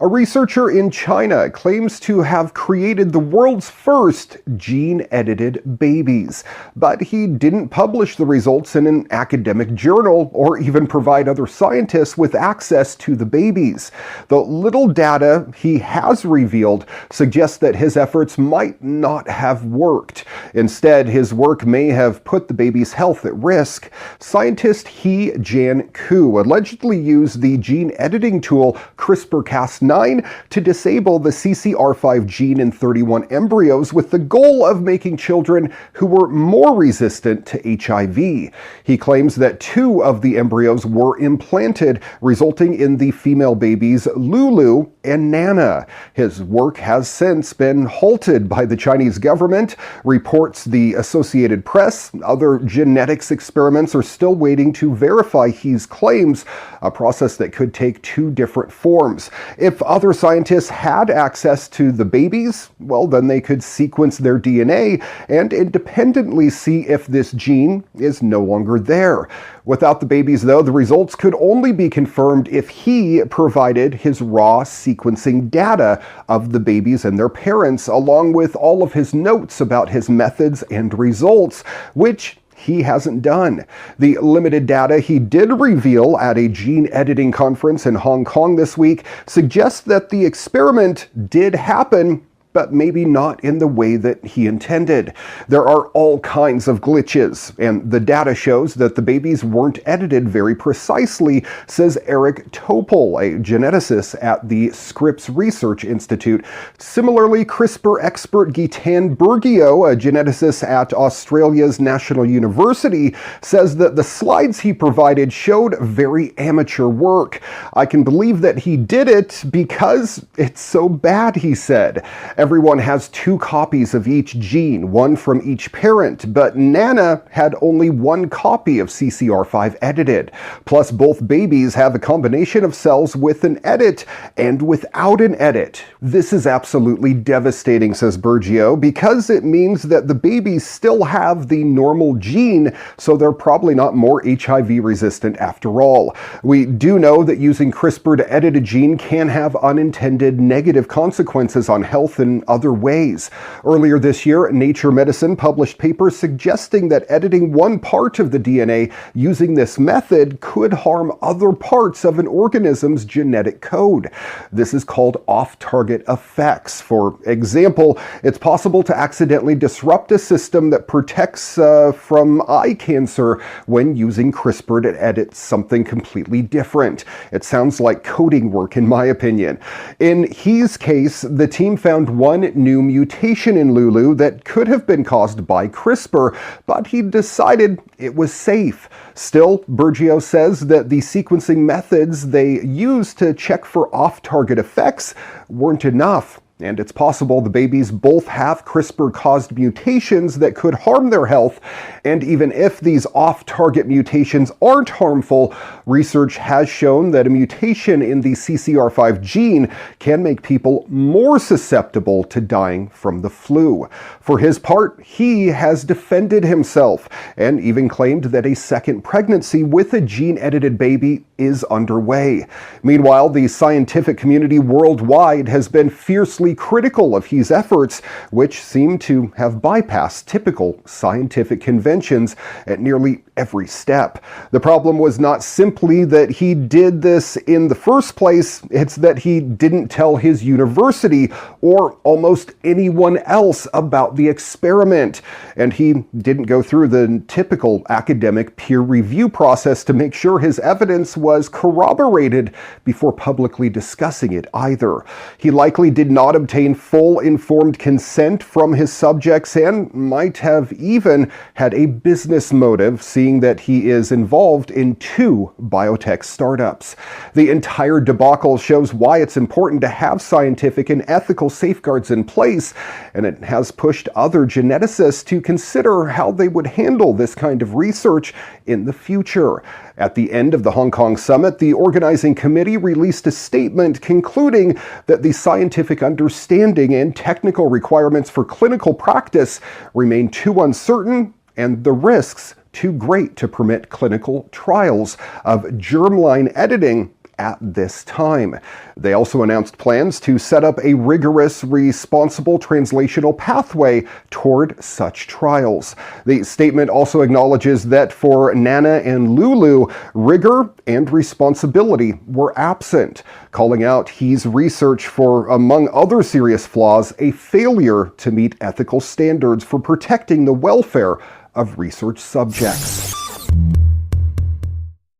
A researcher in China claims to have created the world's first gene-edited babies, but he didn't publish the results in an academic journal or even provide other scientists with access to the babies. The little data he has revealed suggests that his efforts might not have worked. Instead, his work may have put the baby's health at risk. Scientist He Jian-Ku allegedly used the gene editing tool CRISPR-Cas9 to disable the CCR5 gene in 31 embryos with the goal of making children who were more resistant to HIV. He claims that 2 of the embryos were implanted, resulting in the female babies Lulu and Nana. His work has since been halted by the Chinese government, reports the Associated Press. Other genetics experiments are still waiting to verify his claims, a process that could take 2 different forms. If other scientists had access to the babies, well, then they could sequence their DNA and independently see if this gene is no longer there. Without the babies, though, the results could only be confirmed if he provided his raw sequencing data of the babies and their parents, along with all of his notes about his methods and results, which he hasn't done. The limited data he did reveal at a gene editing conference in Hong Kong this week suggests that the experiment did happen, but maybe not in the way that he intended. There are all kinds of glitches, and the data shows that the babies weren't edited very precisely, says Eric Topol, a geneticist at the Scripps Research Institute. Similarly, CRISPR expert Gitan Burgio, a geneticist at Australia's National University, says that the slides he provided showed very amateur work. I can believe that he did it because it's so bad, he said. Everyone has 2 copies of each gene, 1 from each parent, but Nana had only 1 copy of CCR5 edited. Plus, both babies have a combination of cells with an edit and without an edit. This is absolutely devastating, says Burgio, because it means that the babies still have the normal gene, so they're probably not more HIV resistant after all. We do know that using CRISPR to edit a gene can have unintended negative consequences on health and other ways. Earlier this year, Nature Medicine published papers suggesting that editing one part of the DNA using this method could harm other parts of an organism's genetic code. This is called off-target effects. For example, it's possible to accidentally disrupt a system that protects from eye cancer when using CRISPR to edit something completely different. It sounds like coding work, in my opinion. In his case, the team found one new mutation in Lulu that could have been caused by CRISPR, but he decided it was safe. Still, Burgio says that the sequencing methods they used to check for off-target effects weren't enough. And it's possible the babies both have CRISPR-caused mutations that could harm their health. And even if these off-target mutations aren't harmful, research has shown that a mutation in the CCR5 gene can make people more susceptible to dying from the flu. For his part, he has defended himself and even claimed that a second pregnancy with a gene-edited baby is underway. Meanwhile, the scientific community worldwide has been fiercely critical of his efforts, which seem to have bypassed typical scientific conventions at nearly every step. The problem was not simply that he did this in the first place, it's that he didn't tell his university or almost anyone else about the experiment. And he didn't go through the typical academic peer review process to make sure his evidence was corroborated before publicly discussing it either. He likely did not obtain full informed consent from his subjects and might have even had a business motive, seeing that he is involved in 2 biotech startups. The entire debacle shows why it's important to have scientific and ethical safeguards in place, and it has pushed other geneticists to consider how they would handle this kind of research in the future. At the end of the Hong Kong summit, the organizing committee released a statement concluding that the scientific understanding and technical requirements for clinical practice remain too uncertain and the risks too great to permit clinical trials of germline editing at this time. They also announced plans to set up a rigorous, responsible translational pathway toward such trials. The statement also acknowledges that for Nana and Lulu, rigor and responsibility were absent, calling out He's research for, among other serious flaws, a failure to meet ethical standards for protecting the welfare of research subjects.